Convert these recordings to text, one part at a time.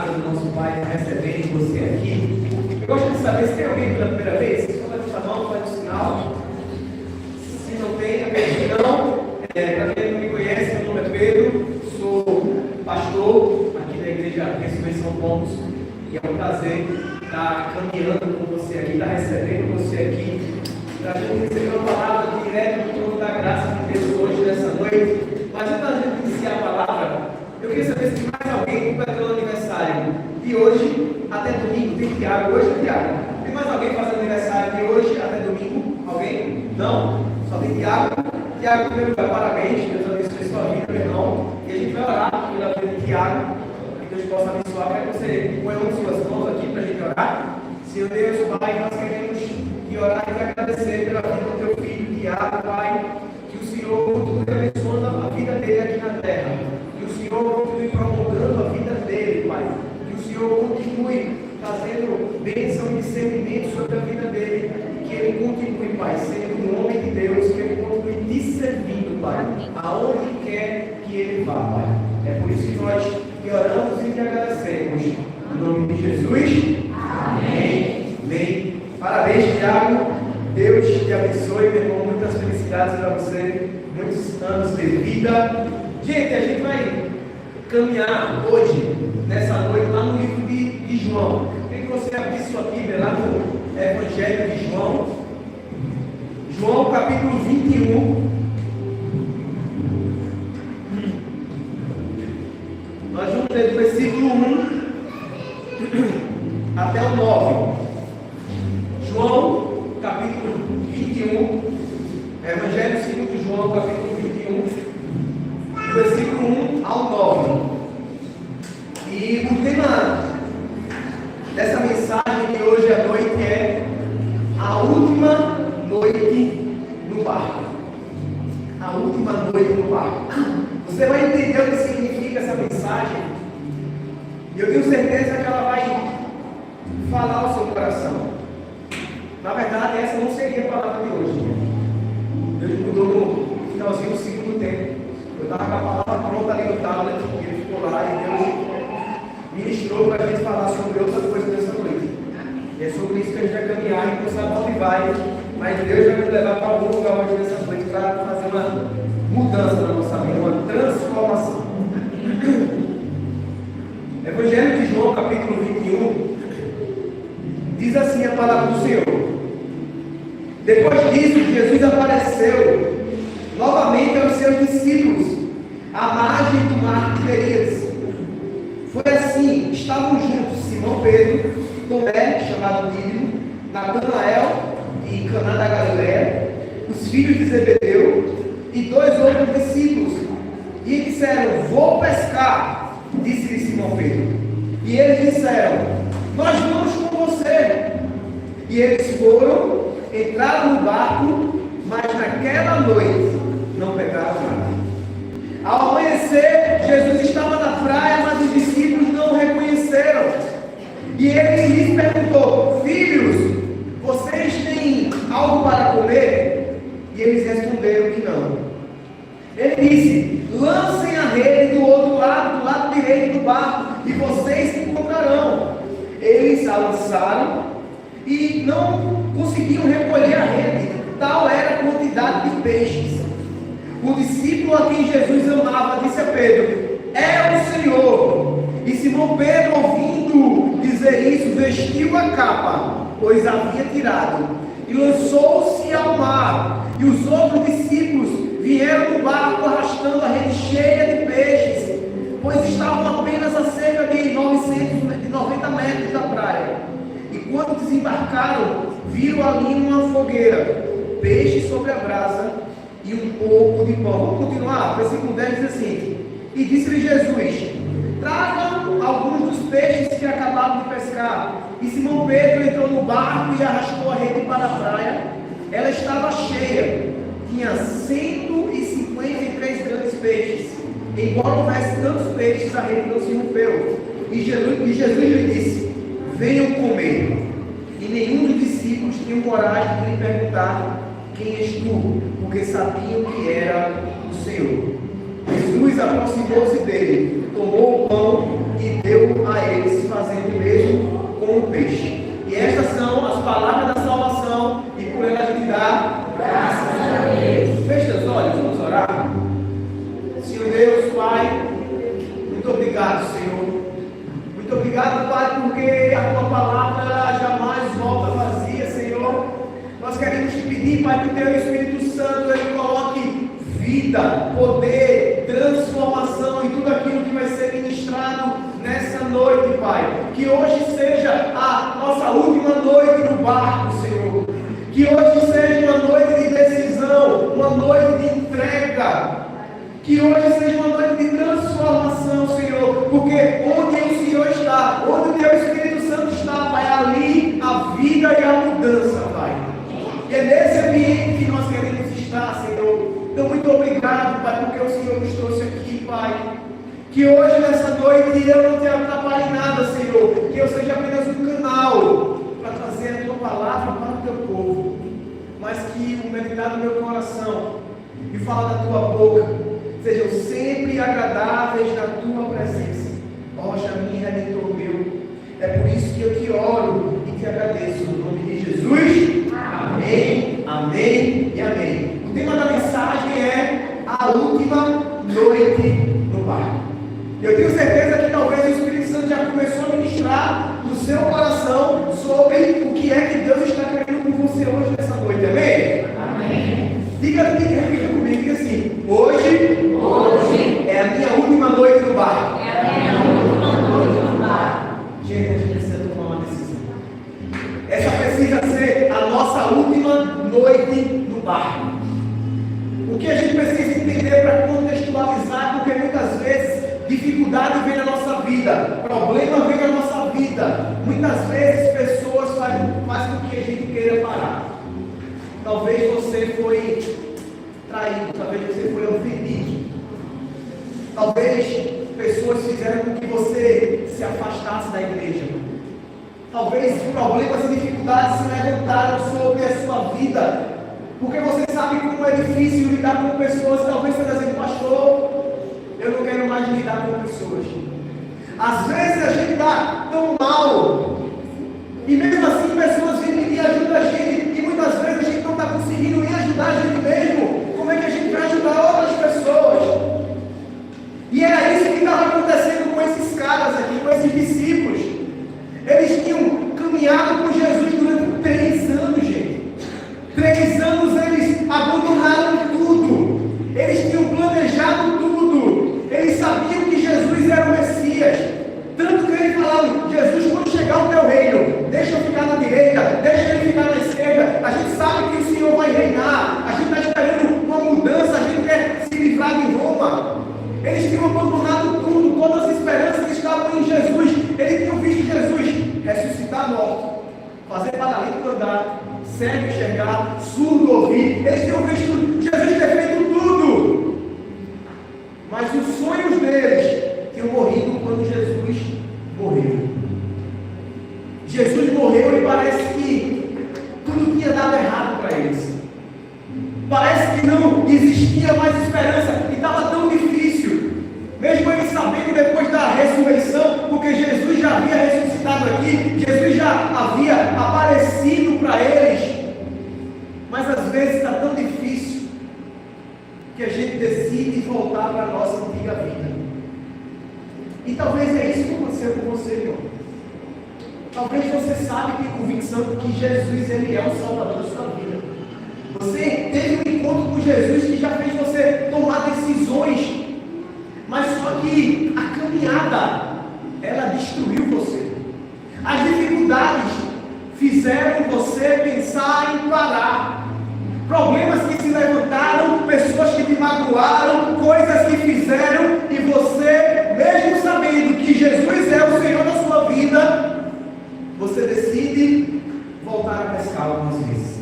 casa do nosso Pai, recebendo você aqui. Eu gosto de saber se tem alguém pela primeira vez. Só levanta a mão, faz o sinal. Se não tem, acredito que não. Para quem não me conhece, meu nome é Pedro, sou pastor aqui da Igreja Ressurreição Pombos. E é um prazer estar caminhando com você aqui, estar recebendo você aqui, para a gente receber uma palavra direta do trono da graça de Deus hoje, nessa noite. Mas antes da gente iniciar a palavra, eu queria saber se tem mais alguém que completou o aniversário de hoje até domingo. Tem Tiago hoje, Tiago? Tem mais alguém fazendo aniversário de hoje até domingo? Alguém? Não? Só tem Tiago? Tiago, em primeiro lugar, parabéns, Deus abençoe sua vida, meu irmão. E a gente vai orar pela vida de Tiago, que Deus possa abençoar. Quero que você ponha uma de suas mãos aqui para a gente orar. Senhor Deus, Pai, nós queremos te orar e te agradecer pela vida do teu filho, Tiago, Pai. Que o Senhor continue abençoando a vida dele aqui na terra. Que o Senhor continue prolongando a vida dele, Pai. Que o Senhor continue trazendo bênção e discernimento sobre a vida dele. Que ele continue, Pai, sendo um homem de Deus. Que ele continue te servindo, Pai, aonde quer que ele vá, Pai. É por isso que nós te oramos e te agradecemos. Em nome de Jesus. Amém. Amém. Parabéns, Tiago. Deus te abençoe, meu irmão. Muitas felicidades para você. Muitos anos de vida. Gente, a gente vai caminhar hoje, nessa noite, lá no livro de João. Queria que você abrisse sua Bíblia lá no Evangelho de João. João, capítulo 21. Nós vamos ler do versículo 1 até o 9. João, capítulo 21. Evangelho segundo João, capítulo 21. Do versículo 1 ao 9. E o tema dessa mensagem de hoje à noite é a última noite no barco. A última noite no barco. Você vai entender o que significa essa mensagem. E eu tenho certeza que ela vai falar ao seu coração. Na verdade, essa não seria a palavra de hoje. Deus mudou no finalzinho do segundo tempo. Eu estava com a palavra pronta ali no tablet, e ele ficou lá e Deus ministrou para a gente falar sobre outras coisas nessa noite. E é sobre isso que a gente vai caminhar, e não sabe onde vai, mas Deus vai nos levar para algum lugar hoje nessa noite para fazer uma mudança na nossa vida, uma transformação. Evangelho de João, capítulo 21, diz assim a palavra do Senhor. Depois disso, Jesus apareceu novamente aos seus discípulos, à margem do mar Tiberíades. Foi assim, estavam juntos Simão Pedro, Tomé, chamado Dídimo, Natanael e Caná da Galileia, os filhos de Zebedeu e dois outros discípulos. E disseram: vou pescar, disse-lhe Simão Pedro. E eles disseram: nós vamos com você. E eles foram, entraram no barco, mas naquela noite não pegaram nada. Ao amanhecer, Jesus estava na praia, mas os discípulos não o reconheceram. E ele lhes perguntou: filhos, vocês têm algo para comer? E eles responderam que não. Ele disse: lancem a rede do outro lado, do lado direito do barco, e vocês se encontrarão. Eles a lançaram e não conseguiram recolher a rede, tal era a quantidade de peixes. O discípulo a quem Jesus amava disse a Pedro: é o Senhor. E Simão Pedro, ouvindo dizer isso, vestiu a capa, pois havia tirado, e lançou-se ao mar. E os outros discípulos vieram no barco arrastando a rede cheia de peixes, pois estavam apenas a cerca de 990 metros da praia. E quando desembarcaram, viram ali uma fogueira, peixe sobre a brasa e um pouco de pão. Vamos continuar? Versículo 10 diz assim: e disse-lhe Jesus: tragam alguns dos peixes que acabaram de pescar. E Simão Pedro entrou no barco e arrastou a rede para a praia. Ela estava cheia, tinha 153 grandes peixes. Embora houvesse tantos peixes, a rede não se rompeu. E Jesus lhe disse: venham comer. E nenhum dos discípulos tinha coragem de lhe perguntar: quem és tu? Porque sabiam que era o Senhor. Jesus aproximou-se dele, tomou o pão e deu a eles obrigado, Senhor. Muito obrigado, Pai, porque a Tua palavra jamais volta vazia, Senhor. Nós queremos te pedir, Pai, que o Teu Espírito Santo ele coloque vida, poder, transformação em tudo aquilo que vai ser ministrado nessa noite, Pai. Que hoje seja a nossa última noite no barco, Senhor. Que hoje seja uma noite de decisão, uma noite de entrega. Que hoje seja uma noite de transformação, Senhor. Porque onde o Senhor está, onde o Teu Espírito Santo está, Pai, ali a vida e a mudança, Pai. E é nesse ambiente que nós queremos estar, Senhor. Então, muito obrigado, Pai, porque o Senhor nos trouxe aqui, Pai. Que hoje, nessa noite, eu não te atrapalhe nada, Senhor. Que eu seja apenas um canal para trazer a Tua palavra para o Teu povo. Mas que o meditar do meu coração e falar da Tua boca sejam sempre agradáveis na Tua presença. Rocha minha, Redentor meu. É por isso que eu te oro e te agradeço. No nome de Jesus. Amém, amém e amém. O tema da mensagem é a última noite no barco. Eu tenho certeza que talvez o Espírito Santo já começou a ministrar no seu coração sobre o que é que Deus está querendo com você hoje nessa noite. Amém? Amém. Repita comigo, diga assim: hoje é a minha última noite no barco. É a minha última noite no barco. Gente, a gente precisa tomar uma decisão. Essa precisa ser a nossa última noite no barco. O que a gente precisa entender para contextualizar, porque muitas vezes dificuldade vem na nossa vida, problema vem na nossa vida. Muitas vezes pessoas fazem com que a gente queira parar. Talvez você foi traído, talvez você foi ofendido. Talvez pessoas fizeram com que você se afastasse da igreja. Talvez problemas e dificuldades se levantaram sobre a sua vida, porque você sabe como é difícil lidar com pessoas. Talvez você está dizendo: pastor, eu não quero mais lidar com pessoas. Às vezes a gente está tão mal, e mesmo assim pessoas vêm pedir ajuda a gente, e muitas vezes a gente não está conseguindo nem ajudar a gente mesmo. Como é que a gente vai ajudar outras pessoas? E era isso que estava acontecendo com esses caras aqui, com esses discípulos. Eles tinham caminhado com Jesus durante 3 anos, gente. 3 anos eles abandonaram tudo. Eles tinham planejado tudo. Eles sabiam que Jesus era o Messias. Tanto que eles falavam: Jesus, quando chegar o teu reino, deixa eu ficar na direita, deixa ele ficar na esquerda. A gente sabe que o Senhor vai reinar. A gente está esperando uma mudança. A gente quer se livrar de Roma. Eles tinham abandonado tudo. Todas as esperanças estavam em Jesus. Eles tinham visto Jesus ressuscitar morto, fazer paralítico andar, cego enxergar, surdo ouvir. Eles tinham visto Jesus ter feito tudo. Mas os sonhos deles tinham morrido quando Jesus morreu. Jesus morreu e parece que tudo tinha dado errado para eles. Parece que não existia mais esperança e estava tão difícil. Mesmo eles sabendo depois da ressurreição, porque Jesus já havia ressuscitado aqui, Jesus já havia aparecido para eles. Mas às vezes está tão difícil que a gente decide voltar para a nossa antiga vida. E talvez é isso que aconteceu com você, irmão. Talvez você sabe, tem convicção de que Jesus ele é o Salvador da sua vida. Você teve um encontro com Jesus que já fez você tomar decisões. Mas só que a caminhada, ela destruiu você. As dificuldades fizeram você pensar em parar. Problemas que se levantaram, pessoas que te magoaram, coisas que fizeram, e você, mesmo sabendo que Jesus é o Senhor da sua vida, você decide voltar a pescar algumas vezes.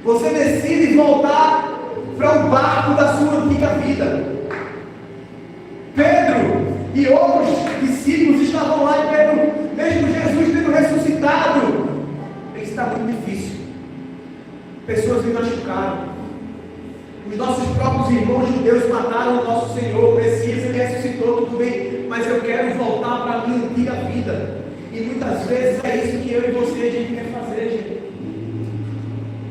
Você decide voltar para o barco da sua antiga vida. Pedro e outros discípulos estavam lá, e Pedro, mesmo Jesus tendo ressuscitado, está muito difícil. Pessoas me machucaram. Os nossos próprios irmãos judeus mataram o nosso Senhor, o Messias, ele ressuscitou, tudo bem, mas eu quero voltar para a minha antiga vida. E muitas vezes é isso que eu e você a gente quer fazer, gente.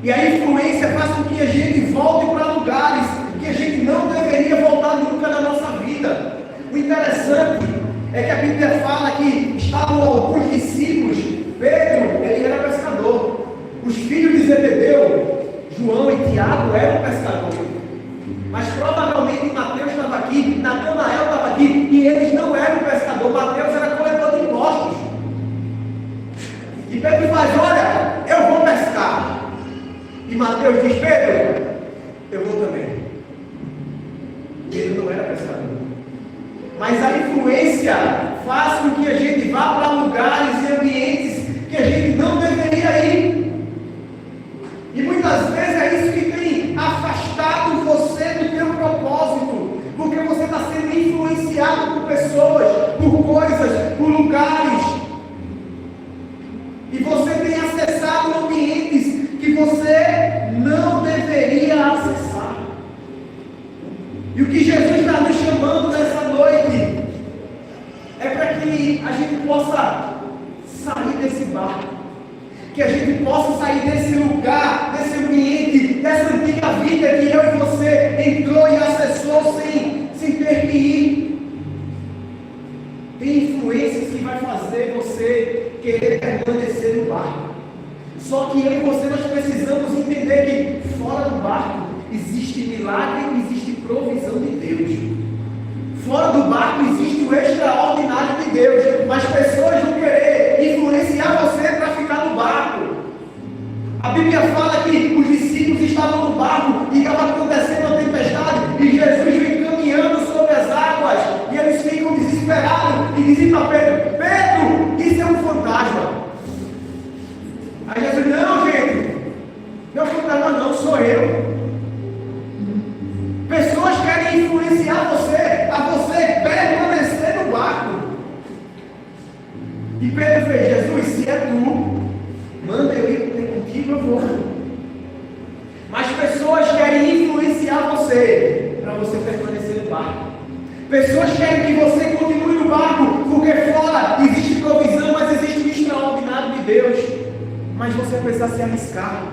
E a influência faz com que a gente volte para lugares que a gente não deveria voltar nunca na nossa vida. O interessante é que a Bíblia fala que estavam alguns discípulos. Pedro, ele era pescador. Os filhos de Zebedeu, João e Tiago, eram pescadores. Mas provavelmente Mateus estava aqui, Natanael estava aqui, e eles não eram pescador. Mateus era coletor de impostos. E Pedro faz: olha, eu vou pescar. E Mateus diz: Pedro, eu vou também. Ele não era pescador. Mas a influência faz com que a gente vá para lugares e ambientes que a gente não deveria ir. E muitas vezes é isso que tem afastado você do teu propósito, porque você está sendo influenciado por pessoas, por coisas, por lugares, e você tem acessado ambientes que você não deveria acessar. E o que Jesus está nos chamando nessa noite é para que a gente possa sair desse barco, que a gente possa sair desse lugar, desse ambiente, dessa antiga vida que eu e você entrou e acessou sem ter que ir. Tem influências que vai fazer você querer permanecer no barco. Só que eu e você, nós precisamos entender que fora do barco existe milagre, existe provisão de Deus. Fora do barco existe o extraordinário de Deus, mas pessoas vão querer influenciar você para ficar no barco. A Bíblia fala que os discípulos estavam no barco e estava acontecendo uma tempestade e Jesus vem caminhando sobre as águas e eles ficam desesperados e dizem para Pedro: Pedro, isso é um fantasma. Aí Jesus: não, gente, não é um fantasma, não, sou eu. Pessoas querem influenciar você a você permanecer no barco. E Pedro fez: Jesus, se é tu, manda eu ir contigo, eu vou. Mas pessoas querem influenciar você para você permanecer no barco. Pessoas querem que você continue no barco, porque fora existe provisão, mas existe o extraordinário de Deus. Mas você precisa se arriscar.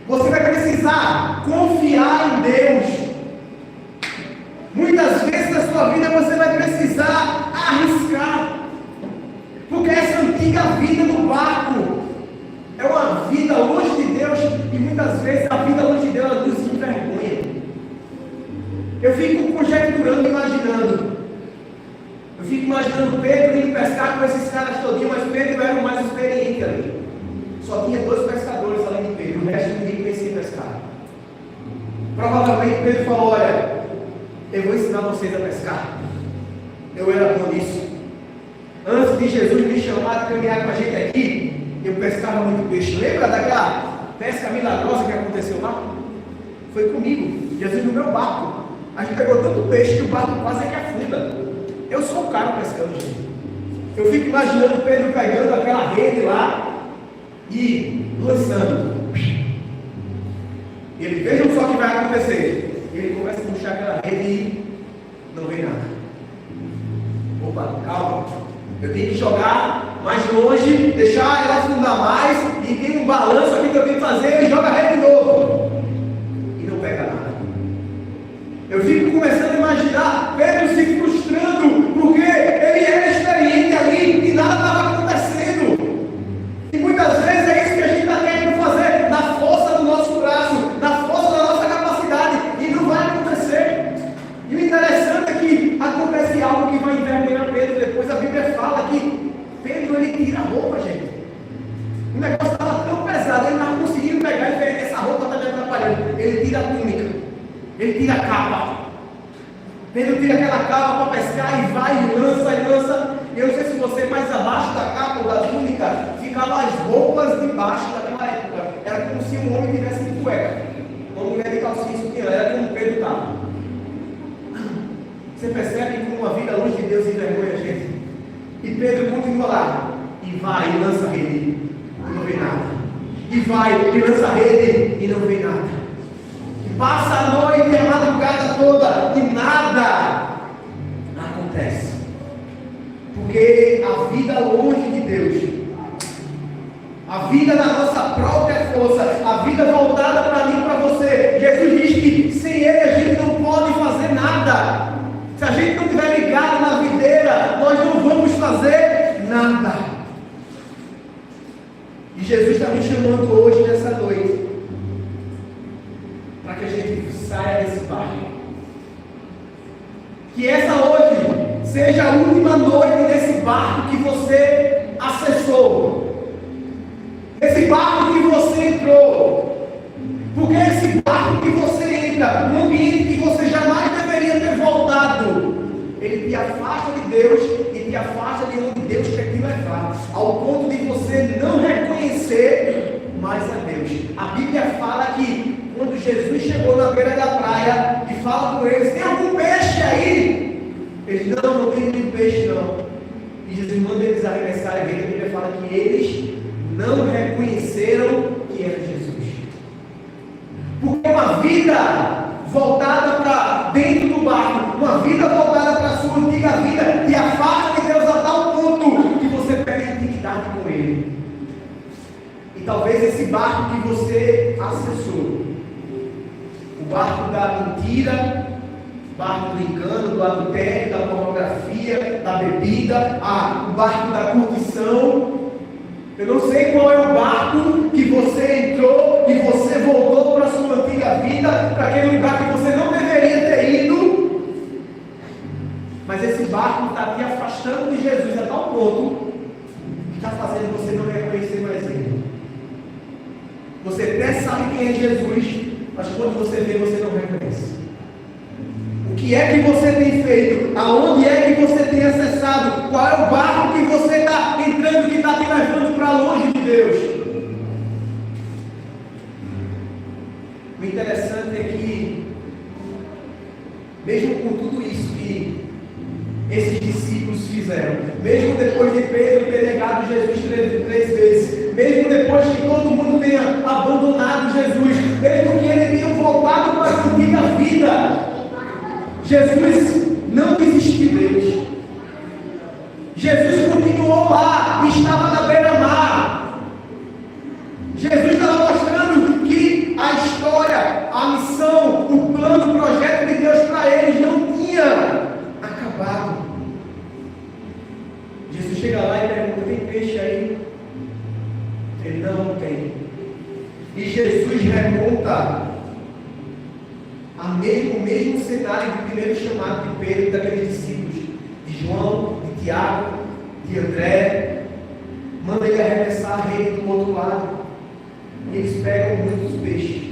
Você vai precisar confiar em Deus. Muitas vezes na sua vida você vai precisar arriscar, porque essa antiga vida no barco é uma vida longe de Deus, e muitas vezes a vida longe de Deus nos envergonha. Eu fico conjecturando, imaginando. Eu fico imaginando Pedro indo pescar com esses caras todinhos, mas Pedro era o mais experiente ali. Só tinha 2 pescadores além de Pedro, o resto ninguém conhecia pescar. Provavelmente Pedro falou: olha, eu vou ensinar vocês a pescar. Eu era bom nisso. Antes de Jesus me chamar de caminhar com a gente aqui, eu pescava muito peixe. Lembra daquela pesca milagrosa que aconteceu lá? Foi comigo, Jesus no meu barco. A gente pegou tanto peixe que o barco quase que afunda. Eu sou o cara pescando, gente. Eu fico imaginando Pedro pegando aquela rede lá e lançando. E ele: vejam só o que vai acontecer. Ele começa a puxar aquela rede e não vem nada. Opa, calma. Eu tenho que jogar mais longe, deixar ela afundar mais, e tem um balanço aqui que eu tenho que fazer, e joga a rede de novo. E não pega nada. Eu fico começando a imaginar Pedro se frustrando, porque ele era experiente ali e nada estava acontecendo. E muitas vezes é isso que a gente está querendo fazer, na força do nosso braço, na força da nossa capacidade, e não vai acontecer. E o interessante é que acontece algo que vai envergonhar Pedro depois. A Bíblia fala que Pedro, ele tira a roupa, gente. O negócio estava tão pesado, ele não estava conseguindo pegar e ver: essa roupa está me atrapalhando. Ele tira a túnica, ele tira a capa. Pedro tira aquela capa para pescar e vai e lança. Eu não sei se você, mais abaixo da capa ou da túnica ficavam as roupas de baixo daquela época. Era como se um homem tivesse de cueca, uma mulher de calcinha e sutiã. Era como Pedro estava. Você percebe como uma vida longe de Deus envergonha a gente? E Pedro continua lá, e vai e lança a rede, e não vem nada. E vai e lança a rede, e não vem nada. E passa a noite e a madrugada toda, e nada acontece. Porque a vida longe de Deus, a vida na nossa própria força, a vida voltada para mim e para você, Jesus diz que sem Ele a gente não pode fazer nada. Se a gente não estiver ligado na videira, nós Jesus está me chamando hoje, nessa noite, para que a gente saia desse barco. Que essa hoje seja a última noite desse barco que você acessou, esse barco que você entrou, porque esse barco que você entra, num ambiente que você jamais deveria ter voltado, ele te afasta de Deus e te afasta de onde Deus quer te levar, ao ponto de você não reconhecer mais a Deus. A Bíblia fala que quando Jesus chegou na beira da praia e fala com eles: tem algum peixe aí? Eles: não tem nenhum peixe não. E Jesus manda eles arremessarem a rede. A Bíblia fala que eles não reconheceram que era Jesus. Porque uma vida voltada para dentro do barco, uma vida voltada para a sua antiga vida, te afasta de Deus a tal ponto que você perde intimidade com Ele. E talvez esse barco que você acessou, o barco da mentira, o barco do engano, do adultério, da pornografia, da bebida, o barco da curtição. Eu não sei qual é o barco que você entrou e você voltou para a sua antiga vida, para aquele lugar que você não deveria ter ido. Mas esse barco está te afastando de Jesus a tal ponto que está fazendo você não reconhecer mais Ele. Você até sabe quem é Jesus, mas quando você vê, você não reconhece. O que é que você tem feito? Aonde é que você tem acessado? Qual é o barco que você está entrando, que está te levando para longe de Deus? O interessante é que, mesmo com tudo isso que esses discípulos fizeram, mesmo depois de Pedro ter negado Jesus três vezes, mesmo depois que todo mundo tenha abandonado Jesus, mesmo que ele tenha voltado para a antiga vida, Jesus não desistiu deles. Jesus continuou lá, estava na beira-mar. Jesus estava mostrando que a história, a missão, o plano, o projeto de Deus para eles não tinha acabado. Jesus chega lá e pergunta: tem peixe aí? Ele: não tem. E Jesus remonta o mesmo cenário do primeiro chamado de Pedro e daqueles discípulos, de João, de Tiago, de André. Manda ele arremessar a rede do outro lado. E eles pegam muitos peixes.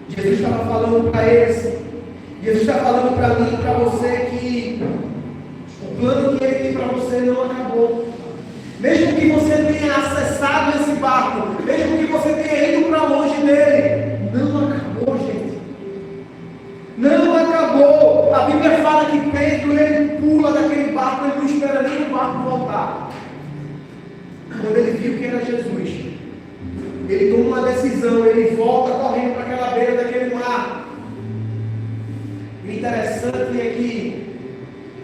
Jesus estava falando para eles, Jesus está falando para mim e para você que o plano que Ele tem para você não acabou. Mesmo que você tenha acessado esse barco, mesmo que você tenha ido para longe dele, não acabou, gente. Não acabou. A Bíblia fala que Pedro, ele pula daquele barco, ele não espera nem o barco voltar. Quando ele viu que era Jesus, ele toma uma decisão, ele volta correndo para aquela beira daquele mar. O interessante